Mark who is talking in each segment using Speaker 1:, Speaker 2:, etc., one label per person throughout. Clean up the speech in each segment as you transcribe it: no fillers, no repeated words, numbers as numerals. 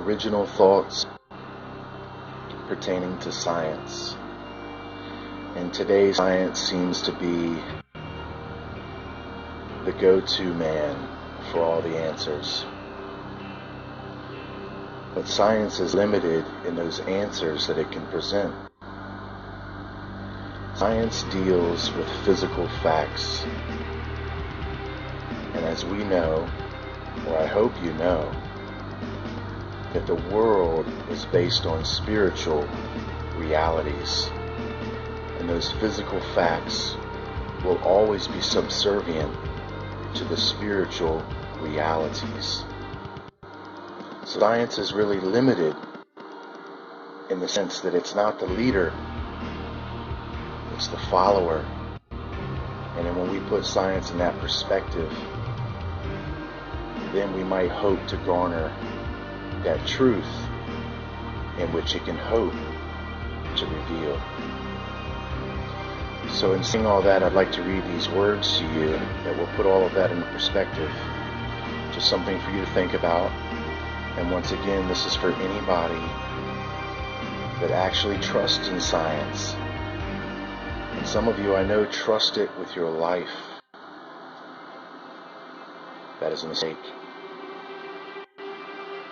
Speaker 1: original thoughts pertaining to science. And today's science seems to be the go-to man for all the answers. But science is limited in those answers that it can present. Science deals with physical facts. And as we know, or I hope you know, that the world is based on spiritual realities. And those physical facts will always be subservient to the spiritual realities. Science is really limited in the sense that it's not the leader, it's the follower. And then when we put science in that perspective, then we might hope to garner that truth in which it can hope to reveal. So in saying all that, I'd like to read these words to you that will put all of that into perspective. Just something for you to think about. And once again, this is for anybody that actually trusts in science. And some of you, I know, trust it with your life. That is a mistake.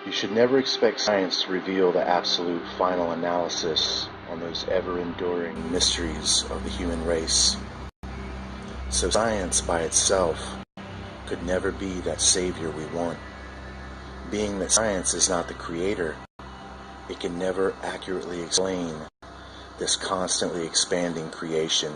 Speaker 1: You should never expect science to reveal the absolute final analysis on those ever-enduring mysteries of the human race. So science by itself could never be that savior we want. Being that science is not the creator, it can never accurately explain this constantly expanding creation.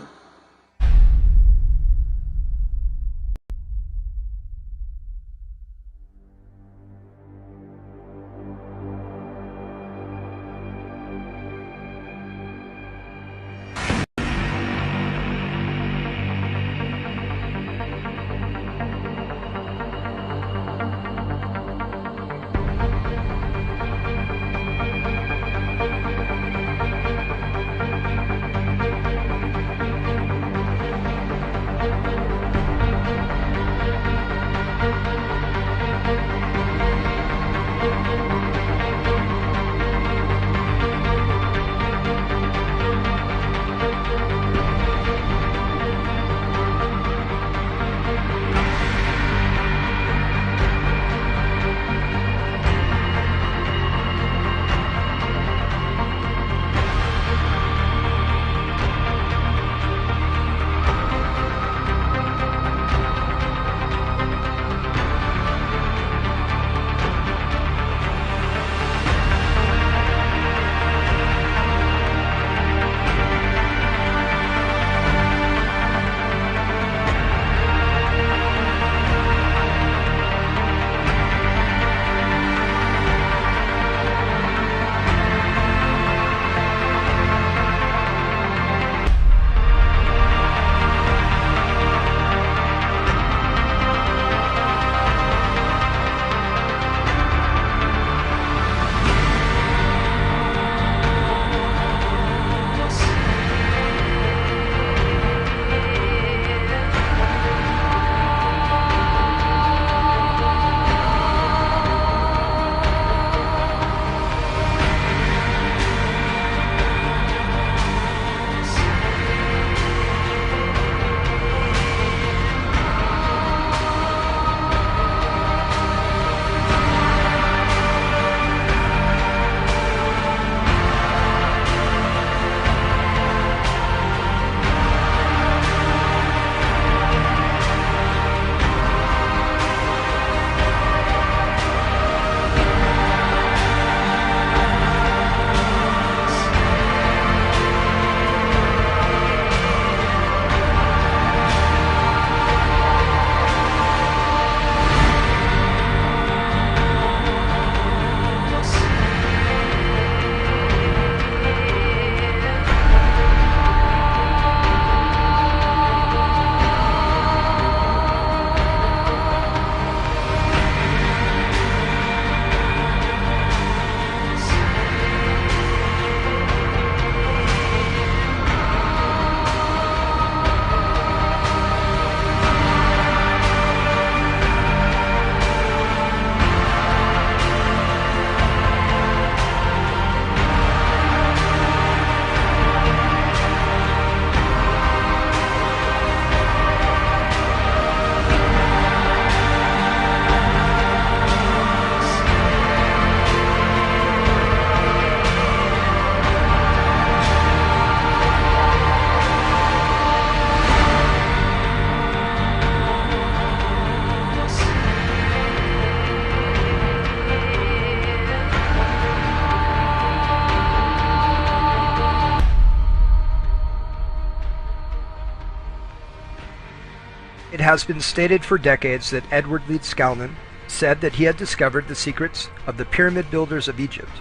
Speaker 2: has been stated for decades that Edward Leedskalnin said that he had discovered the secrets of the pyramid builders of Egypt.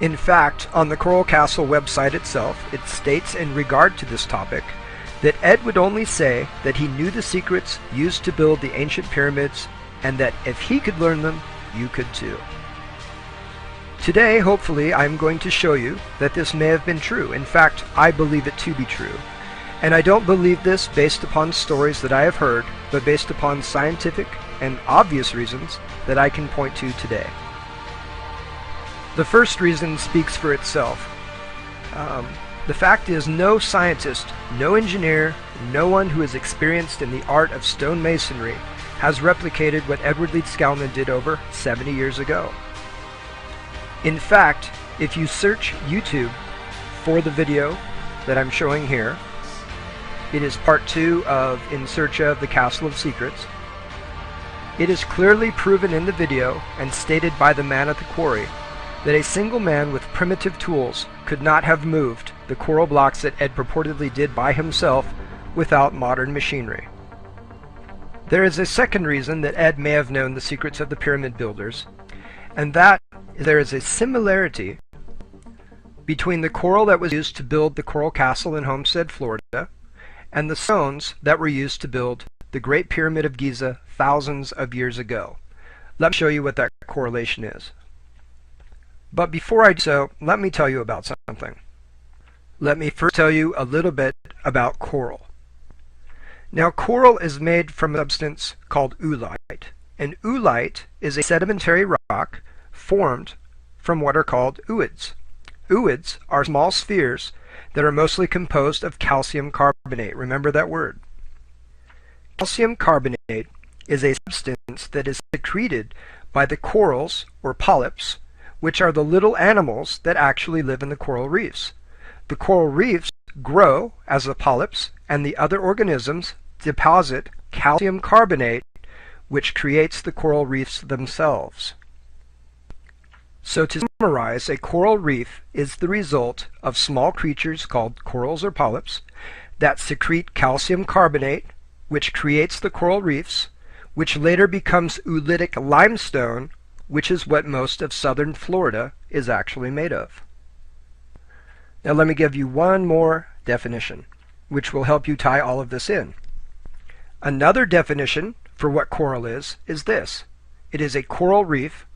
Speaker 2: In fact, on the Coral Castle website itself, it states in regard to this topic that Ed would only say that he knew the secrets used to build the ancient pyramids, and that if he could learn them, you could too. Today, hopefully, I'm going to show you that this may have been true. In fact, I believe it to be true. And I don't believe this based upon stories that I have heard, but based upon scientific and obvious reasons that I can point to today. The first reason speaks for itself. The fact is, no scientist, no engineer, no one who is experienced in the art of stonemasonry has replicated what Edward Leedskalnin did over 70 years ago. In fact, if you search YouTube for the video that I'm showing here, it is part 2 of In Search of the Castle of Secrets. It is clearly proven in the video and stated by the man at the quarry that a single man with primitive tools could not have moved the coral blocks that Ed purportedly did by himself without modern machinery. There is a second reason that Ed may have known the secrets of the pyramid builders, and that is there is a similarity between the coral that was used to build the Coral Castle in Homestead, Florida, and the stones that were used to build the Great Pyramid of Giza thousands of years ago. Let me show you what that correlation is. But before I do so, let me tell you about something. Let me first tell you a little bit about coral. Now, coral is made from a substance called oolite. And oolite is a sedimentary rock formed from what are called ooids. Ooids are small spheres that are mostly composed of calcium carbonate. Remember that word. Calcium carbonate is a substance that is secreted by the corals or polyps, which are the little animals that actually live in the coral reefs. The coral reefs grow as the polyps, and the other organisms deposit calcium carbonate, which creates the coral reefs themselves. So to summarize, a coral reef is the result of small creatures called corals or polyps that secrete calcium carbonate, which creates the coral reefs, which later becomes oolitic limestone, which is what most of southern Florida is actually made of. Now let me give you one more definition, which will help you tie all of this in. Another definition for what coral is this. It is a coral reef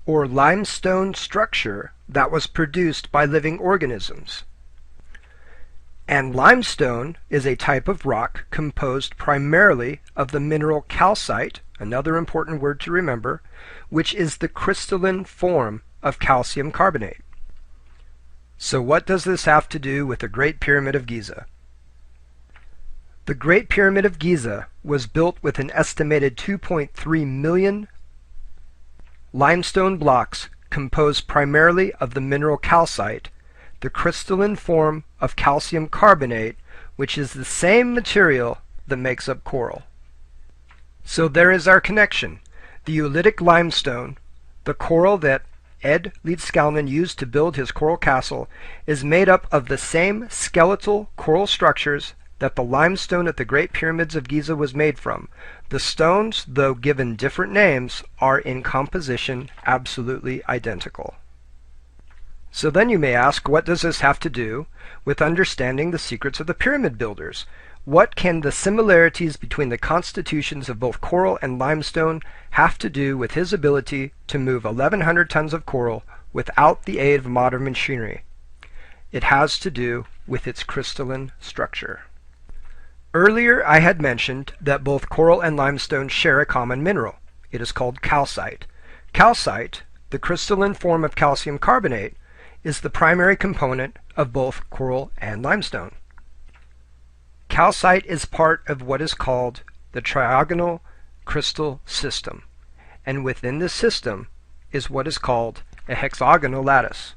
Speaker 2: or limestone structure that was produced by living organisms. And limestone is a type of rock composed primarily of the mineral calcite, another important word to remember, which is the crystalline form of calcium carbonate. So what does this have to do with the Great Pyramid of Giza? The Great Pyramid of Giza was built with an estimated 2.3 million limestone blocks composed primarily of the mineral calcite, the crystalline form of calcium carbonate, which is the same material that makes up coral. So there is our connection. The oolitic limestone, the coral that Ed Leedskalnin used to build his coral castle, is made up of the same skeletal coral structures that the limestone at the Great Pyramids of Giza was made from. The stones, though given different names, are in composition absolutely identical. So then you may ask, what does this have to do with understanding the secrets of the pyramid builders? What can the similarities between the constitutions of both coral and limestone have to do with his ability to move 1,100 tons of coral without the aid of modern machinery? It has to do with its crystalline structure. Earlier I had mentioned that both coral and limestone share a common mineral. It is called calcite. Calcite, the crystalline form of calcium carbonate, is the primary component of both coral and limestone. Calcite is part of what is called the trigonal crystal system, and within this system is what is called a hexagonal lattice.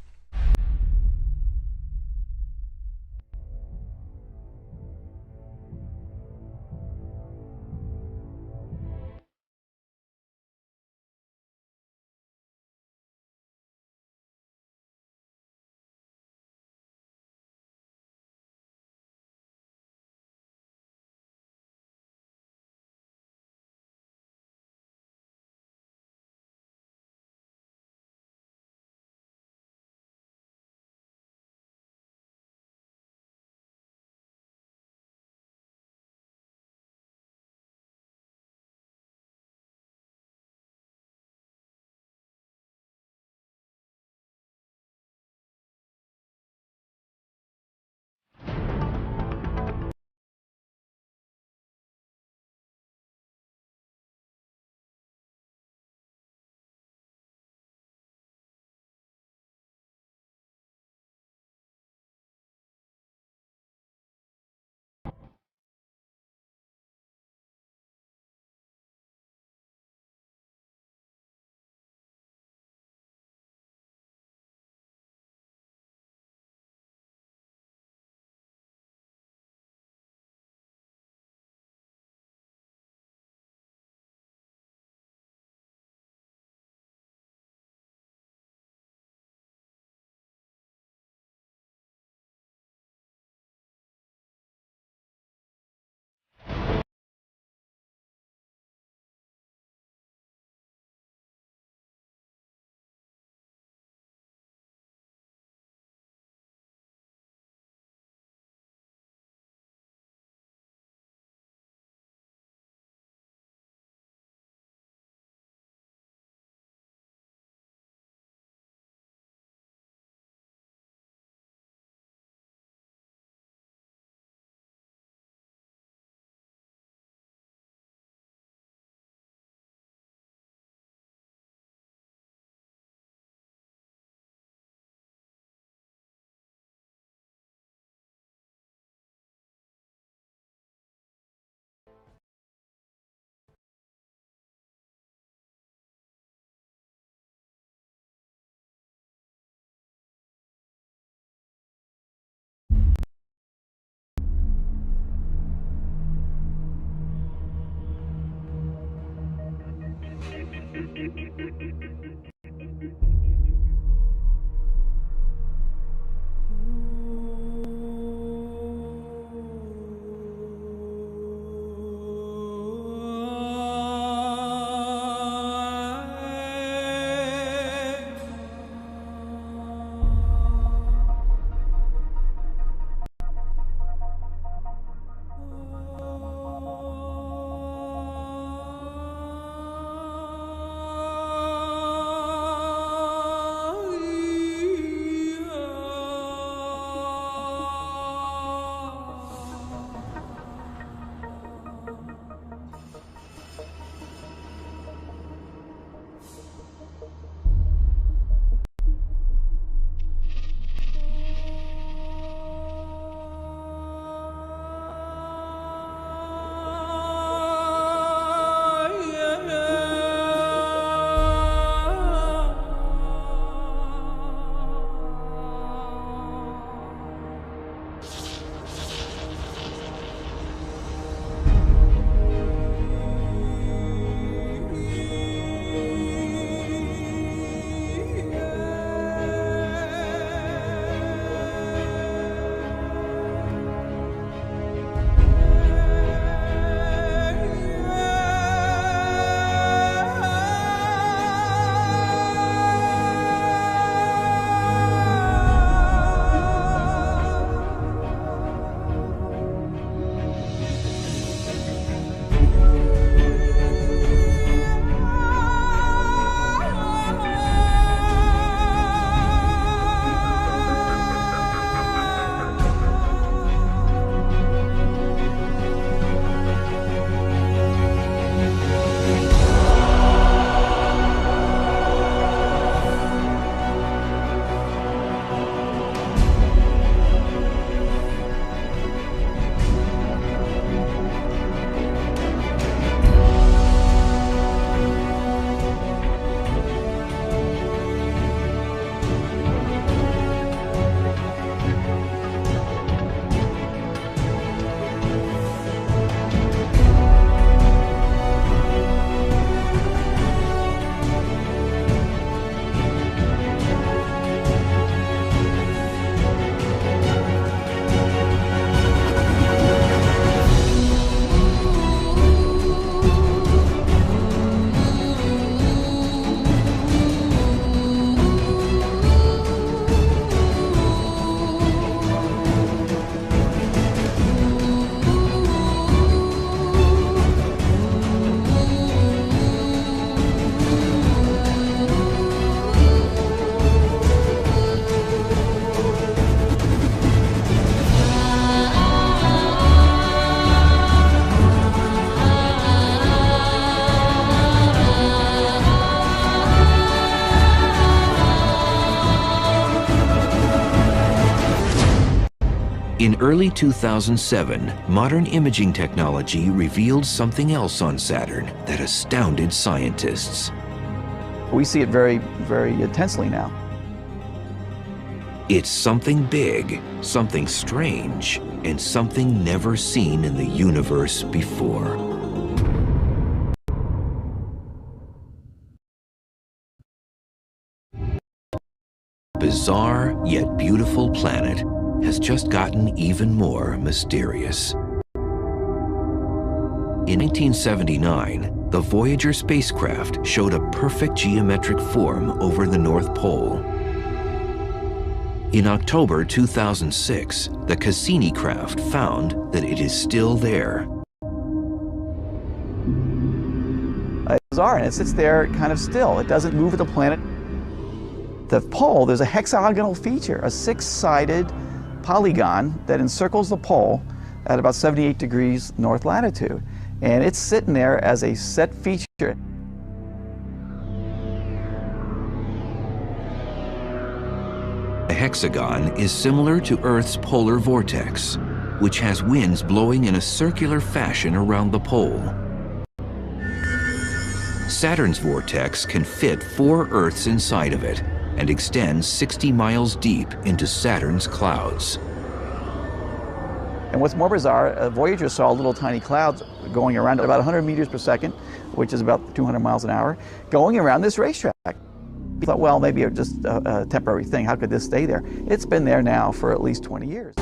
Speaker 3: In early 2007, modern imaging technology revealed something else on Saturn that astounded scientists.
Speaker 4: We see it very, very intensely now.
Speaker 3: It's something big, something strange, and something never seen in the universe before. Bizarre yet beautiful planet has just gotten even more mysterious. In 1979, the Voyager spacecraft showed a perfect geometric form over the North Pole. In October 2006, the Cassini craft found that it is still there.
Speaker 4: It's bizarre, and it sits there kind of still. It doesn't move with the planet. The pole, there's a hexagonal feature, a six-sided polygon that encircles the pole at about 78 degrees north latitude. And it's sitting there as a set feature.
Speaker 3: The hexagon is similar to Earth's polar vortex, which has winds blowing in a circular fashion around the pole. Saturn's vortex can fit 4 Earths inside of it and extends 60 miles deep into Saturn's clouds.
Speaker 4: And what's more bizarre, Voyager saw little tiny clouds going around at about 100 meters per second, which is about 200 miles an hour, going around this racetrack. We thought, well, maybe it's just a temporary thing. How could this stay there? It's been there now for at least 20 years.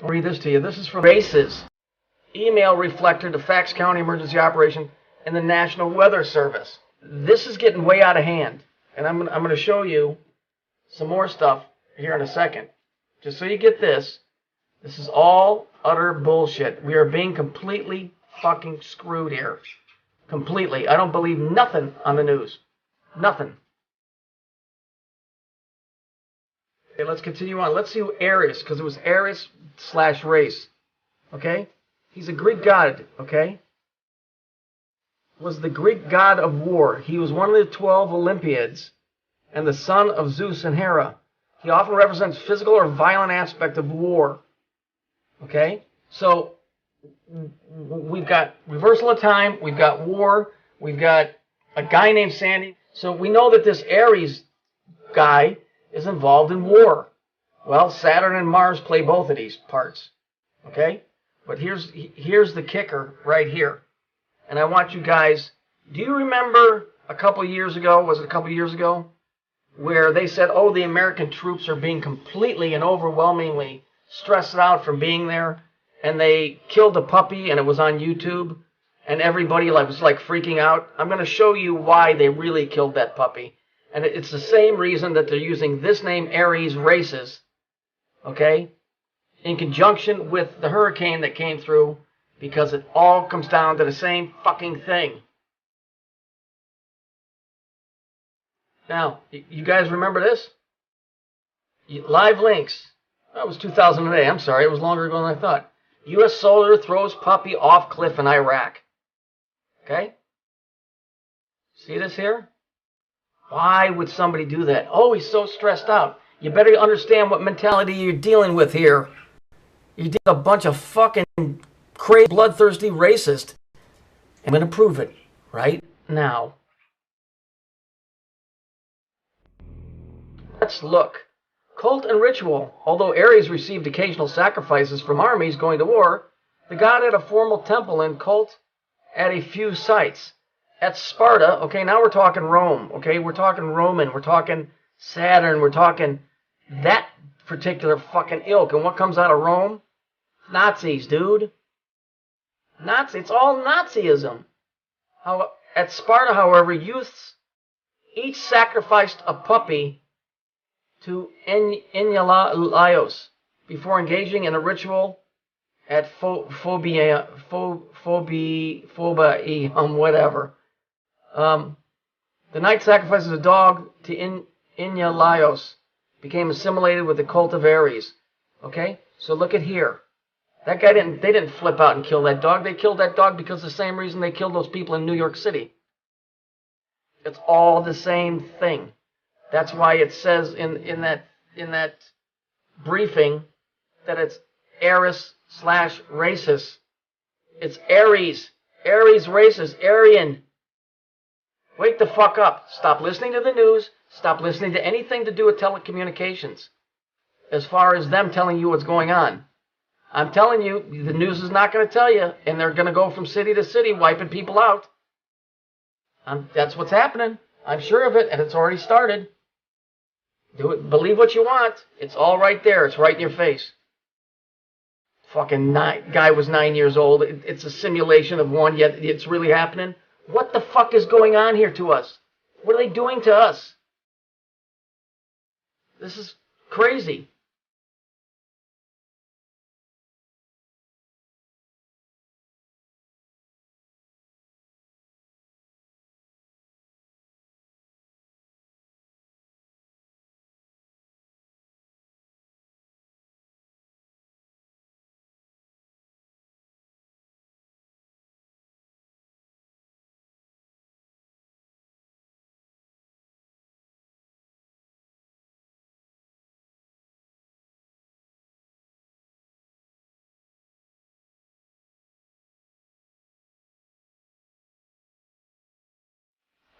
Speaker 5: I'll read this to you. This is from RACES, email reflector to Fax County Emergency Operation and the National Weather Service. This is getting way out of hand, and I'm going to show you some more stuff here in a second. Just so you get this, this is all utter bullshit. We are being completely fucking screwed here. Completely. I don't believe nothing on the news. Nothing. Okay, let's continue on. Let's see who Ares, because it was Ares/race. Okay? He's a Greek god, okay? Was the Greek god of war. He was one of the 12 Olympiads and the son of Zeus and Hera. He often represents physical or violent aspect of war. Okay? So, we've got reversal of time, we've got war, we've got a guy named Sandy. So we know that this Ares guy is involved in war. Well, Saturn and Mars play both of these parts. Okay? But here's the kicker right here. And I want you guys, do you remember a couple years ago, was it a couple years ago, where they said, oh, the American troops are being completely and overwhelmingly stressed out from being there, and they killed a puppy and it was on YouTube, and everybody was freaking out? I'm going to show you why they really killed that puppy. And it's the same reason that they're using this name, Ares races, okay, in conjunction with the hurricane that came through, because it all comes down to the same fucking thing. Now, you guys remember this? Live links. That was 2008. I'm sorry, it was longer ago than I thought. U.S. soldier throws puppy off cliff in Iraq. Okay? See this here? Why would somebody do that? Oh, he's so stressed out. You better understand what mentality you're dealing with here. You're dealing with a bunch of fucking crazy, bloodthirsty racist. I'm going to prove it right now. Let's look. Cult and ritual. Although Ares received occasional sacrifices from armies going to war, the god had a formal temple and cult at a few sites. at Sparta, okay, now we're talking Rome, okay, we're talking Roman, we're talking Saturn, we're talking that particular fucking ilk. And what comes out of Rome? Nazis, dude. Nazi, it's all Nazism. How at Sparta, however, youths each sacrificed a puppy to Enyalios before engaging in a ritual at phobia, whatever. The knight sacrifices a dog to Enyalios, became assimilated with the cult of Ares. Okay, so look at here. That guy they didn't flip out and kill that dog. They killed that dog because the same reason they killed those people in New York City. It's all the same thing. That's why it says in that briefing that it's Ares/racist. It's Ares. Ares racist. Aryan. Wake the fuck up. Stop listening to the news. Stop listening to anything to do with telecommunications. As far as them telling you what's going on. I'm telling you, the news is not going to tell you, and they're going to go from city to city wiping people out. That's what's happening. I'm sure of it, and it's already started. Do it. Believe what you want. It's all right there. It's right in your face. Fucking guy was 9 years old. It's a simulation of one, yet it's really happening. What the fuck is going on here to us? What are they doing to us? This is crazy.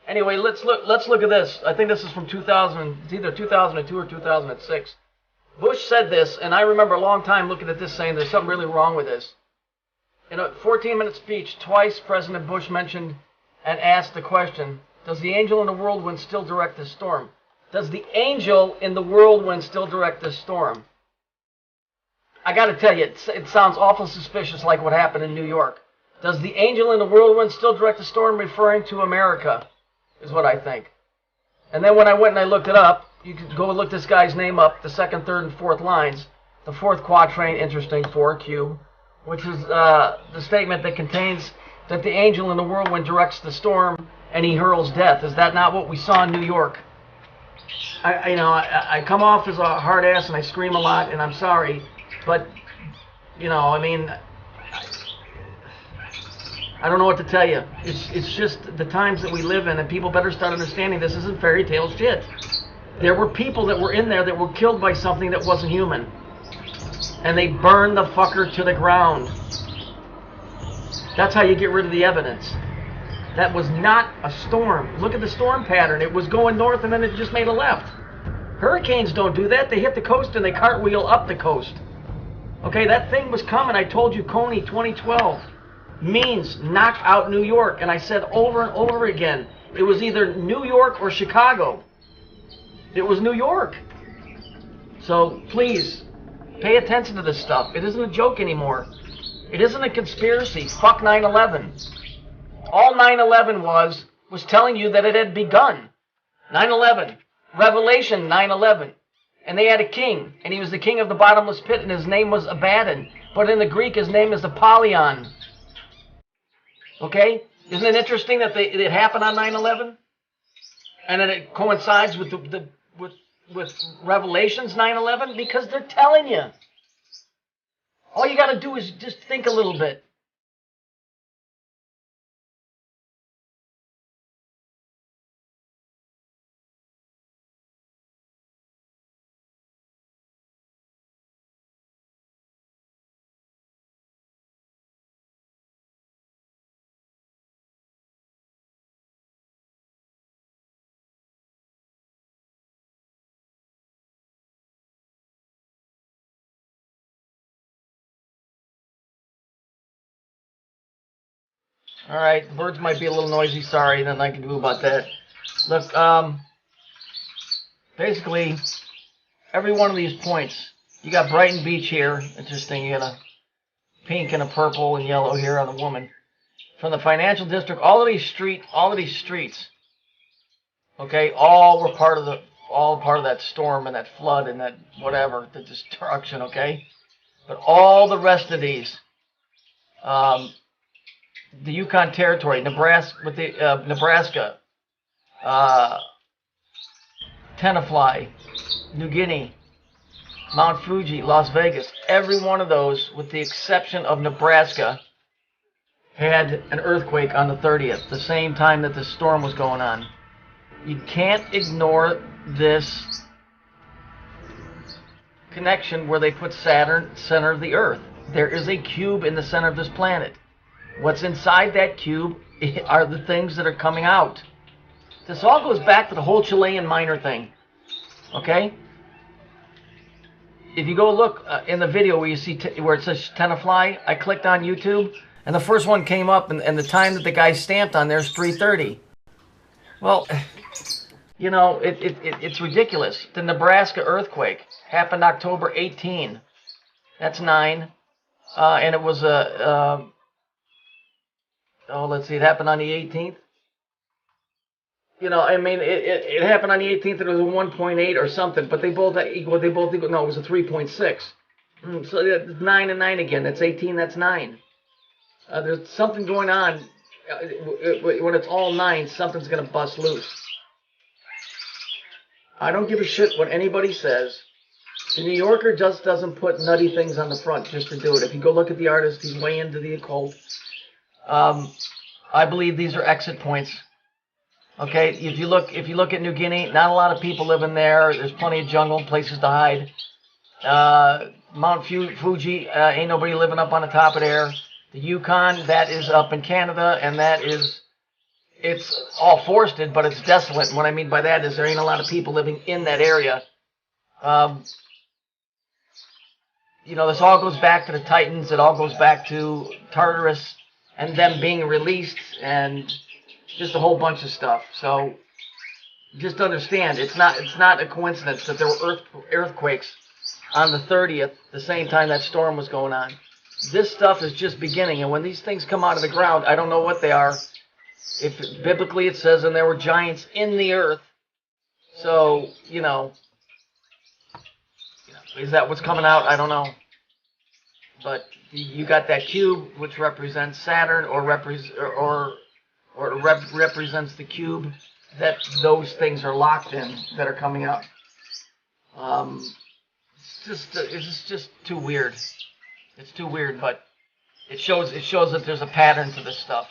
Speaker 5: Anyway, let's look at this. I think this is from 2000. It's either 2002 or 2006. Bush said this, and I remember a long time looking at this saying there's something really wrong with this. In a 14-minute speech, twice President Bush mentioned and asked the question, does the angel in the whirlwind still direct the storm? Does the angel in the whirlwind still direct the storm? I got to tell you, it sounds awful suspicious like what happened in New York. Does the angel in the whirlwind still direct the storm, referring to America? Is what I think. And then when I went and I looked it up, you could go and look this guy's name up, the second, third, and fourth lines. The fourth quatrain, interesting, 4Q, which is the statement that contains that the angel in the whirlwind directs the storm and he hurls death. Is that not what we saw in New York? I come off as a hard ass and I scream a lot, and I'm sorry, but, I mean, I don't know what to tell you. It's just the times that we live in, and people better start understanding this isn't fairy tale shit. There were people that were in there that were killed by something that wasn't human. And they burned the fucker to the ground. That's how you get rid of the evidence. That was not a storm. Look at the storm pattern. It was going north and then it just made a left. Hurricanes don't do that. They hit the coast and they cartwheel up the coast. Okay, that thing was coming. I told you, Coney 2012. Means knock out New York, and I said over and over again, it was either New York or Chicago. It was New York. So please pay attention to this stuff. It isn't a joke anymore. It isn't a conspiracy. Fuck 9/11. All 9/11 was telling you that it had begun. 9/11, Revelation 9/11, and they had a king, and he was the king of the bottomless pit, and his name was Abaddon, but in the Greek his name is Apollyon. Okay? Isn't it interesting that it happened on 9/11? And then it coincides with with Revelations 9/11? Because they're telling you. All you got to do is just think a little bit. All right, the birds might be a little noisy. Sorry, nothing I can do about that. Look, basically, every one of these points, you got Brighton Beach here. Interesting. You got a pink and a purple and yellow here on the woman. From the financial district, all of these streets, okay, all were part of that storm and that flood and that whatever, the destruction, okay. But all the rest of these, the Yukon Territory, Nebraska, Tenafly, New Guinea, Mount Fuji, Las Vegas, every one of those, with the exception of Nebraska, had an earthquake on the 30th, the same time that the storm was going on. You can't ignore this connection where they put Saturn center of the Earth. There is a cube in the center of this planet. What's inside that cube are the things that are coming out. This all goes back to the whole Chilean minor thing. Okay? If you go look in the video where you see where it says Tenafly, I clicked on YouTube, and the first one came up, and the time that the guy stamped on there is 3:30. Well, you know, it's ridiculous. The Nebraska earthquake happened October 18. That's 9. And it was let's see, it happened on the 18th. You know, I mean, it happened on the 18th, and it was a 1.8 or something, but they both equal, no, it was a 3.6. So it's 9 and 9 again. That's 18, that's 9. There's something going on. When it's all 9, something's going to bust loose. I don't give a shit what anybody says. The New Yorker just doesn't put nutty things on the front just to do it. If you go look at the artist, he's way into the occult. I believe these are exit points. Okay, if you look at New Guinea, not a lot of people living there. There's plenty of jungle, places to hide. Mount Fuji, ain't nobody living up on the top of there. The Yukon, that is up in Canada, and it's all forested, but it's desolate. And what I mean by that is there ain't a lot of people living in that area. You know, this all goes back to the Titans. It all goes back to Tartarus and them being released and just a whole bunch of stuff. So just understand, it's not a coincidence that there were earthquakes on the 30th, the same time that storm was going on. This stuff is just beginning, and when these things come out of the ground, I don't know what they are. If biblically it says, and there were giants in the earth. So, you know, is that what's coming out? I don't know. But you got that cube, which represents Saturn, or represents the cube that those things are locked in that are coming up. It's just too weird. It's too weird, but it shows that there's a pattern to this stuff.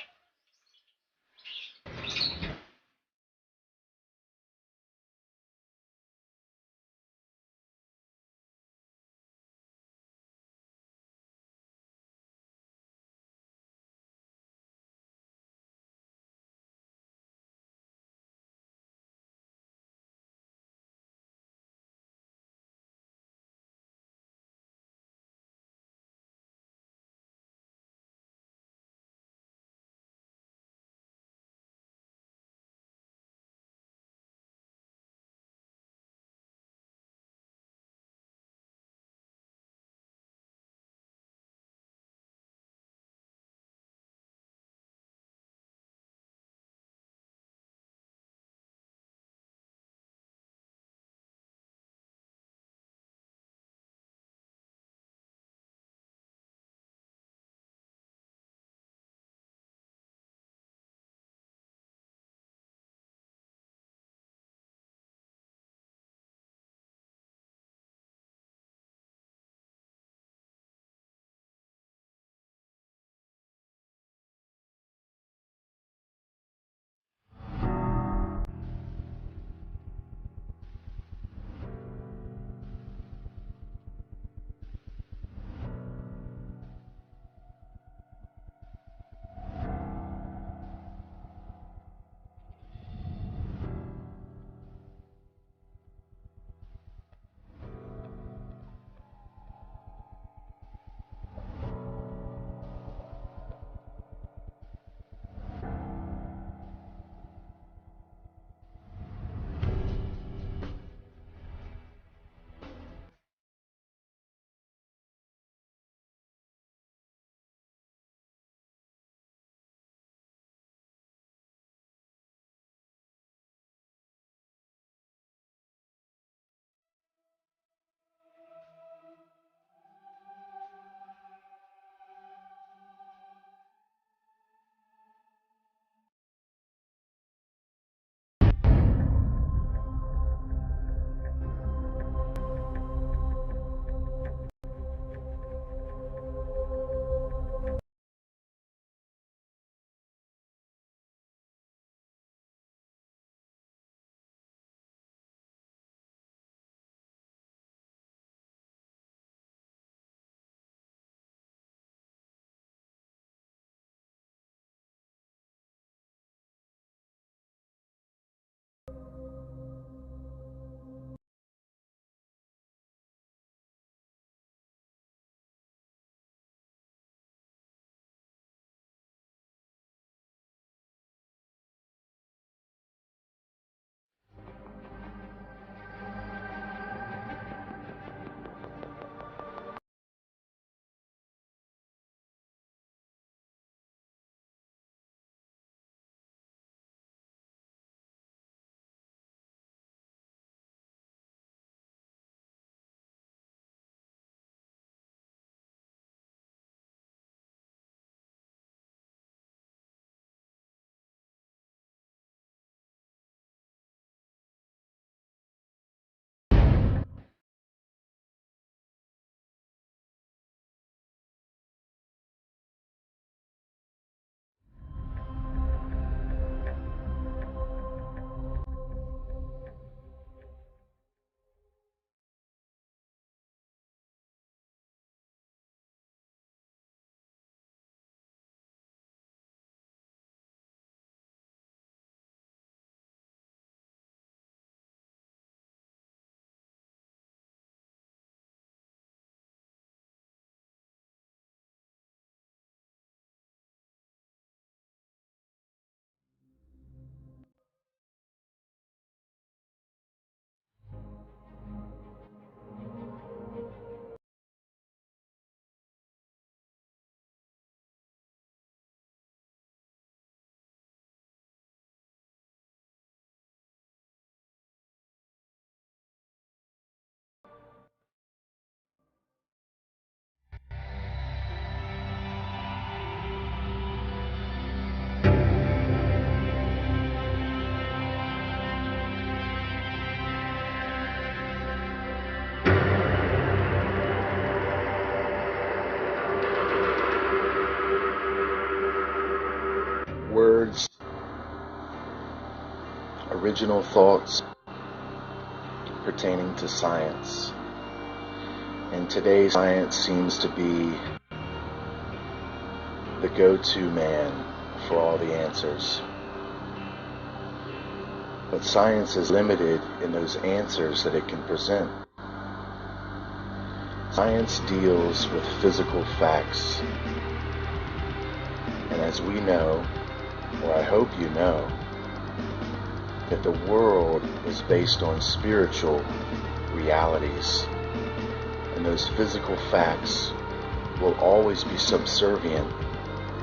Speaker 1: original thoughts pertaining to science. And today science seems to be the go-to man for all the answers. But science is limited in those answers that it can present. Science deals with physical facts. And as we know, or I hope you know, that the world is based on spiritual realities. And those physical facts will always be subservient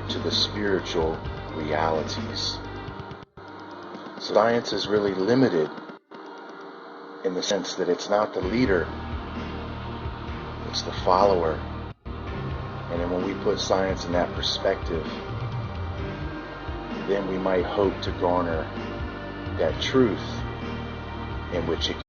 Speaker 1: to the spiritual realities. Science is really limited in the sense that it's not the leader, it's the follower. And then when we put science in that perspective, then we might hope to garner that truth in which it